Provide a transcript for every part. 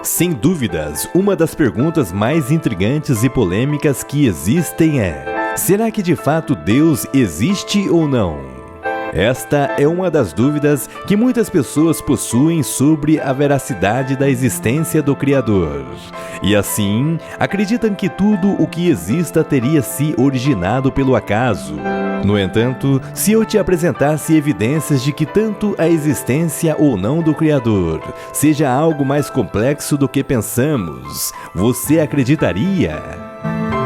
Sem dúvidas, uma das perguntas mais intrigantes e polêmicas que existem é: será que de fato Deus existe ou não? Esta é uma das dúvidas que muitas pessoas possuem sobre a veracidade da existência do Criador. E assim, acreditam que tudo o que exista teria se originado pelo acaso. No entanto, se eu te apresentasse evidências de que tanto a existência ou não do Criador seja algo mais complexo do que pensamos, você acreditaria?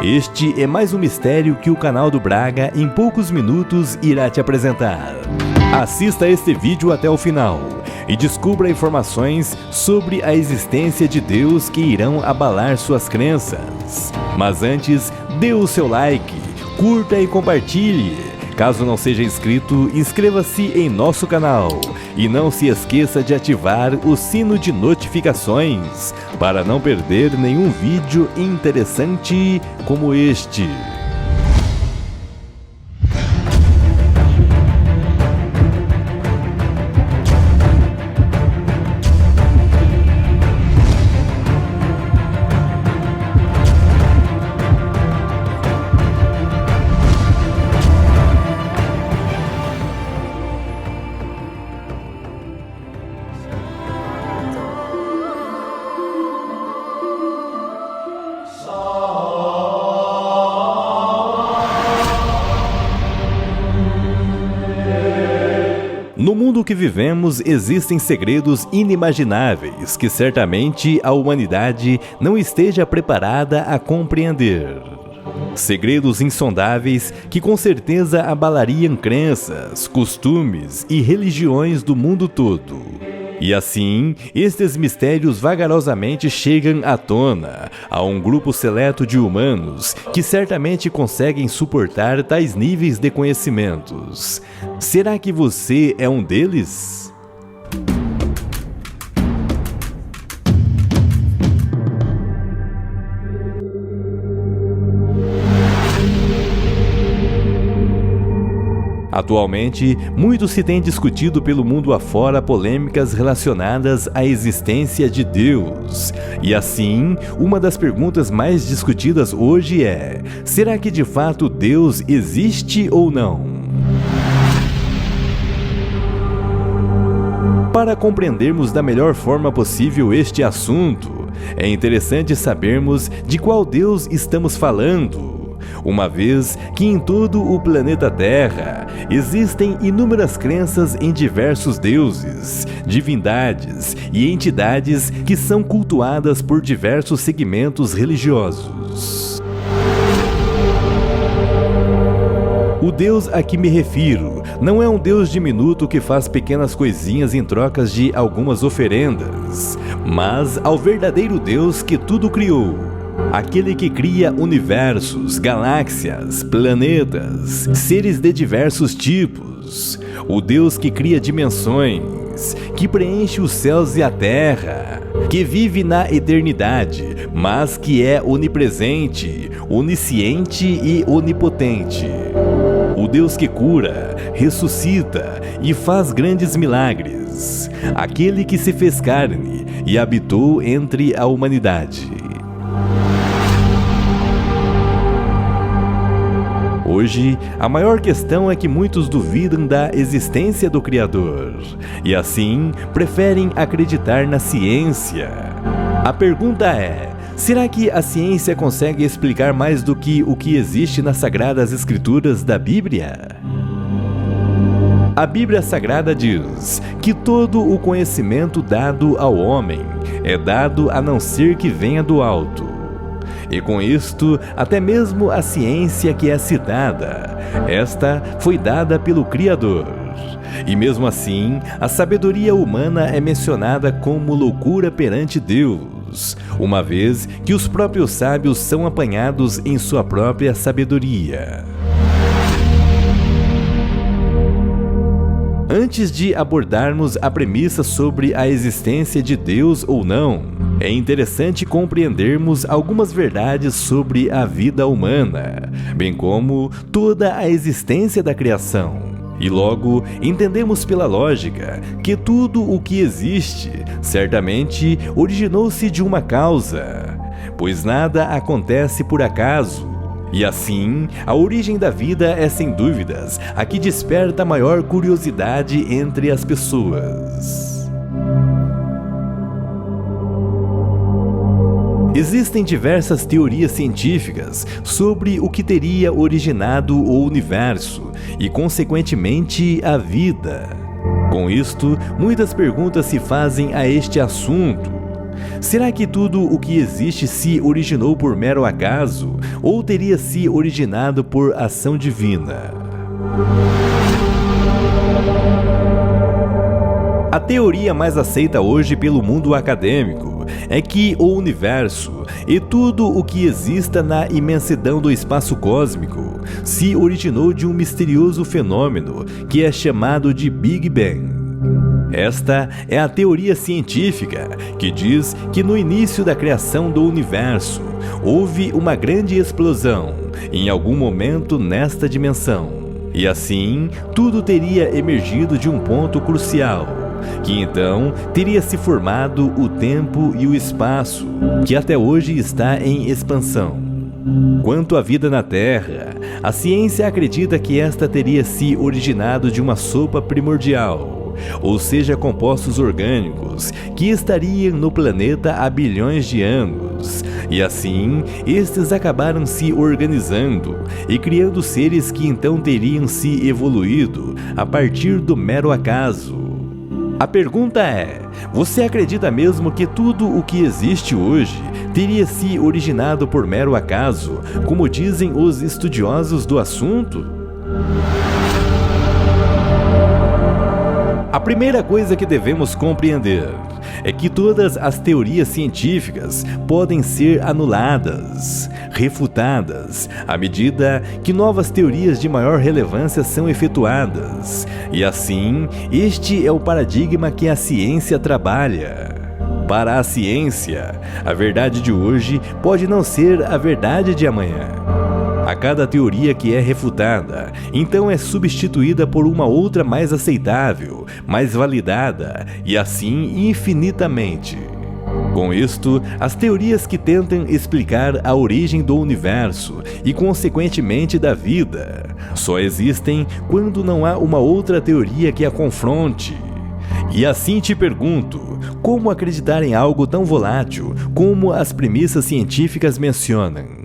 Este é mais um mistério que o canal do Braga, em poucos minutos, irá te apresentar. Assista este vídeo até o final e descubra informações sobre a existência de Deus que irão abalar suas crenças. Mas antes, dê o seu like, curta e compartilhe. Caso não seja inscrito, inscreva-se em nosso canal e não se esqueça de ativar o sino de notificações para não perder nenhum vídeo interessante como este. No mundo que vivemos, existem segredos inimagináveis que certamente a humanidade não esteja preparada a compreender. Segredos insondáveis que com certeza abalariam crenças, costumes e religiões do mundo todo. E assim, estes mistérios vagarosamente chegam à tona a um grupo seleto de humanos que certamente conseguem suportar tais níveis de conhecimentos. Será que você é um deles? Atualmente, muito se tem discutido pelo mundo afora polêmicas relacionadas à existência de Deus. E assim, uma das perguntas mais discutidas hoje é: será que de fato Deus existe ou não? Para compreendermos da melhor forma possível este assunto, é interessante sabermos de qual Deus estamos falando. Uma vez que em todo o planeta Terra existem inúmeras crenças em diversos deuses, divindades e entidades que são cultuadas por diversos segmentos religiosos. O Deus a que me refiro não é um Deus diminuto que faz pequenas coisinhas em trocas de algumas oferendas, mas ao verdadeiro Deus que tudo criou. Aquele que cria universos, galáxias, planetas, seres de diversos tipos. O Deus que cria dimensões, que preenche os céus e a terra, que vive na eternidade, mas que é onipresente, onisciente e onipotente. O Deus que cura, ressuscita e faz grandes milagres. Aquele que se fez carne e habitou entre a humanidade. Hoje, a maior questão é que muitos duvidam da existência do Criador e, assim, preferem acreditar na ciência. A pergunta é: será que a ciência consegue explicar mais do que o que existe nas Sagradas Escrituras da Bíblia? A Bíblia Sagrada diz que todo o conhecimento dado ao homem é dado a não ser que venha do alto. E com isto, até mesmo a ciência que é citada, esta foi dada pelo Criador. E mesmo assim, a sabedoria humana é mencionada como loucura perante Deus, uma vez que os próprios sábios são apanhados em sua própria sabedoria. Antes de abordarmos a premissa sobre a existência de Deus ou não, é interessante compreendermos algumas verdades sobre a vida humana, bem como toda a existência da criação. E logo entendemos pela lógica que tudo o que existe certamente originou-se de uma causa, pois nada acontece por acaso. E assim, a origem da vida é sem dúvidas a que desperta maior curiosidade entre as pessoas. Existem diversas teorias científicas sobre o que teria originado o universo e, consequentemente, a vida. Com isto, muitas perguntas se fazem a este assunto. Será que tudo o que existe se originou por mero acaso ou teria se originado por ação divina? A teoria mais aceita hoje pelo mundo acadêmico é que o universo e tudo o que exista na imensidão do espaço cósmico se originou de um misterioso fenômeno que é chamado de Big Bang. Esta é a teoria científica que diz que no início da criação do universo houve uma grande explosão em algum momento nesta dimensão, e assim tudo teria emergido de um ponto crucial, que então teria se formado o tempo e o espaço, que até hoje está em expansão. Quanto à vida na Terra, a ciência acredita que esta teria se originado de uma sopa primordial, ou seja, compostos orgânicos que estariam no planeta há bilhões de anos, e assim estes acabaram se organizando e criando seres que então teriam se evoluído a partir do mero acaso. A pergunta é: você acredita mesmo que tudo o que existe hoje teria se originado por mero acaso, como dizem os estudiosos do assunto? A primeira coisa que devemos compreender é que todas as teorias científicas podem ser anuladas, refutadas, à medida que novas teorias de maior relevância são efetuadas. E assim, este é o paradigma que a ciência trabalha. Para a ciência, a verdade de hoje pode não ser a verdade de amanhã. A cada teoria que é refutada, então é substituída por uma outra mais aceitável, mais validada, e assim infinitamente. Com isto, as teorias que tentam explicar a origem do universo e, consequentemente, da vida, só existem quando não há uma outra teoria que a confronte. E assim te pergunto, como acreditar em algo tão volátil como as premissas científicas mencionam?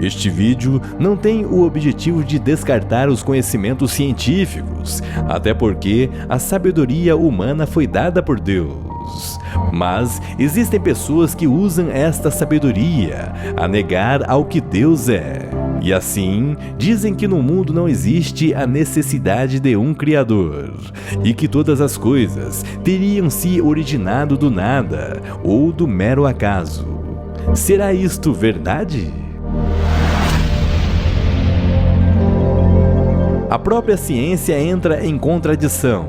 Este vídeo não tem o objetivo de descartar os conhecimentos científicos, até porque a sabedoria humana foi dada por Deus. Mas existem pessoas que usam esta sabedoria a negar ao que Deus é. E assim, dizem que no mundo não existe a necessidade de um Criador, e que todas as coisas teriam se originado do nada ou do mero acaso. Será isto verdade? A própria ciência entra em contradição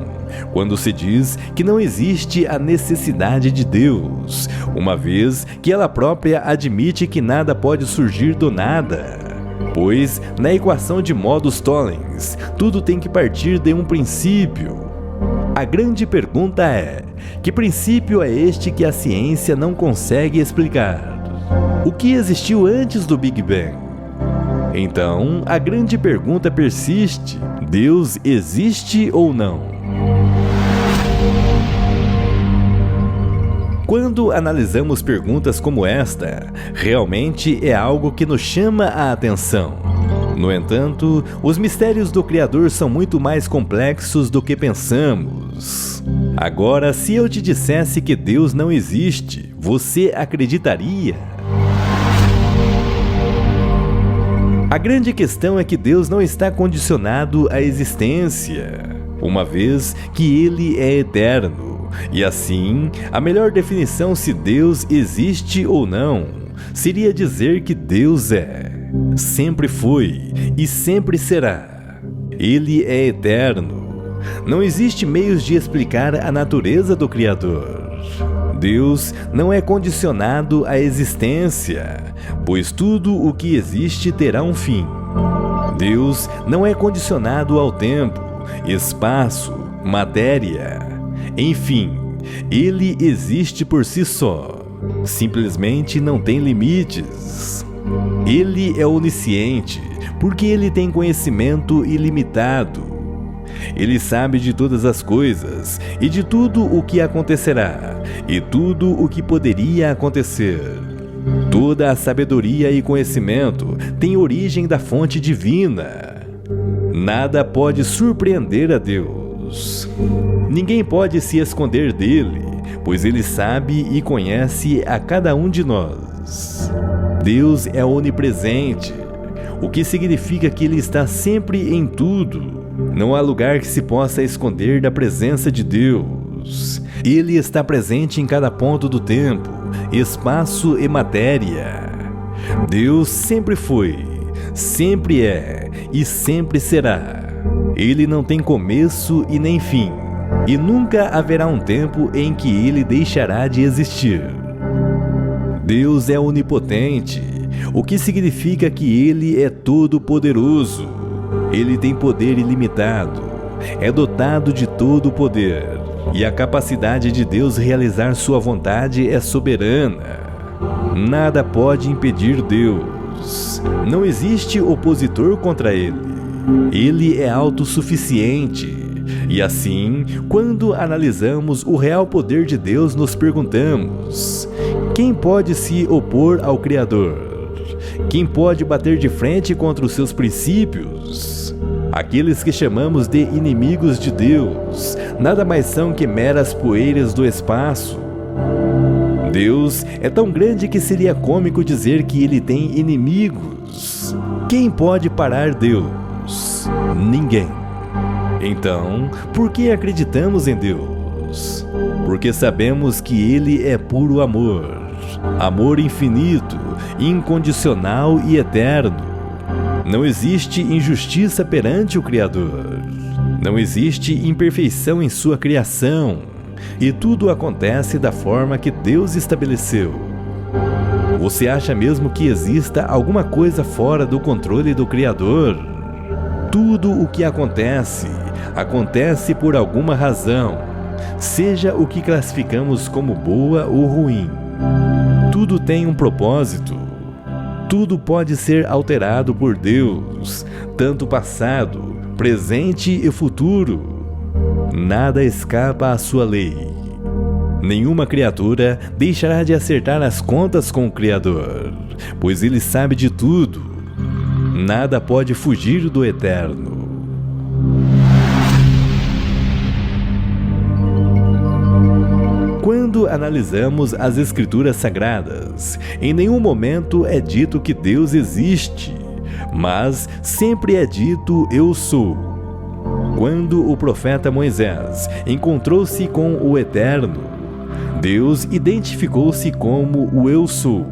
quando se diz que não existe a necessidade de Deus, uma vez que ela própria admite que nada pode surgir do nada. Pois, na equação de modos tollens, tudo tem que partir de um princípio. A grande pergunta é: que princípio é este que a ciência não consegue explicar? O que existiu antes do Big Bang? Então, a grande pergunta persiste: Deus existe ou não? Quando analisamos perguntas como esta, realmente é algo que nos chama a atenção. No entanto, os mistérios do Criador são muito mais complexos do que pensamos. Agora, se eu te dissesse que Deus não existe, você acreditaria? A grande questão é que Deus não está condicionado à existência, uma vez que Ele é eterno. E assim, a melhor definição se Deus existe ou não seria dizer que Deus é, sempre foi e sempre será. Ele é eterno. Não existe meios de explicar a natureza do Criador. Deus não é condicionado à existência, pois tudo o que existe terá um fim. Deus não é condicionado ao tempo, espaço, matéria. Enfim, Ele existe por si só. Simplesmente não tem limites. Ele é onisciente, porque Ele tem conhecimento ilimitado. Ele sabe de todas as coisas e de tudo o que acontecerá e tudo o que poderia acontecer. Toda a sabedoria e conhecimento tem origem da fonte divina. Nada pode surpreender a Deus. Ninguém pode se esconder dele, pois ele sabe e conhece a cada um de nós. Deus é onipresente, o que significa que ele está sempre em tudo. Não há lugar que se possa esconder da presença de Deus. Ele está presente em cada ponto do tempo, espaço e matéria. Deus sempre foi, sempre é e sempre será. Ele não tem começo e nem fim, e nunca haverá um tempo em que ele deixará de existir. Deus é onipotente, o que significa que ele é todo-poderoso. Ele tem poder ilimitado, é dotado de todo o poder, e a capacidade de Deus realizar sua vontade é soberana. Nada pode impedir Deus. Não existe opositor contra ele. Ele é autossuficiente. E assim, quando analisamos o real poder de Deus, nos perguntamos: quem pode se opor ao Criador? Quem pode bater de frente contra os seus princípios? Aqueles que chamamos de inimigos de Deus nada mais são que meras poeiras do espaço. Deus é tão grande que seria cômico dizer que ele tem inimigos. Quem pode parar Deus? Ninguém. Então, por que acreditamos em Deus? Porque sabemos que ele é puro amor, amor infinito, incondicional e eterno. Não existe injustiça perante o Criador. Não existe imperfeição em sua criação. E tudo acontece da forma que Deus estabeleceu. Você acha mesmo que exista alguma coisa fora do controle do Criador? Tudo o que acontece, acontece por alguma razão, seja o que classificamos como boa ou ruim. Tudo tem um propósito. Tudo pode ser alterado por Deus, tanto passado, presente e futuro. Nada escapa à sua lei. Nenhuma criatura deixará de acertar as contas com o Criador, pois ele sabe de tudo. Nada pode fugir do eterno. Quando analisamos as Escrituras Sagradas, em nenhum momento é dito que Deus existe, mas sempre é dito "eu sou". Quando o profeta Moisés encontrou-se com o Eterno, Deus identificou-se como o "eu sou".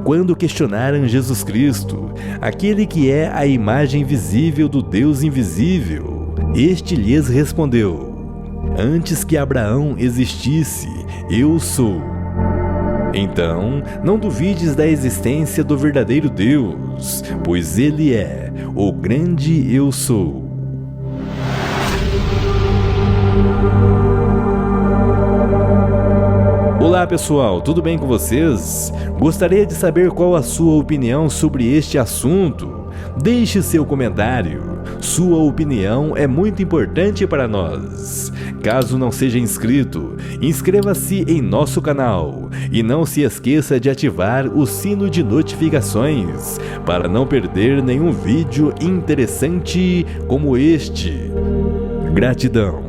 Quando questionaram Jesus Cristo, aquele que é a imagem visível do Deus invisível, este lhes respondeu: antes que Abraão existisse, eu sou. Então, não duvides da existência do verdadeiro Deus, pois ele é o grande eu sou. Olá pessoal, tudo bem com vocês? Gostaria de saber qual a sua opinião sobre este assunto. Deixe seu comentário. Sua opinião é muito importante para nós. Caso não seja inscrito, inscreva-se em nosso canal e não se esqueça de ativar o sino de notificações para não perder nenhum vídeo interessante como este. Gratidão.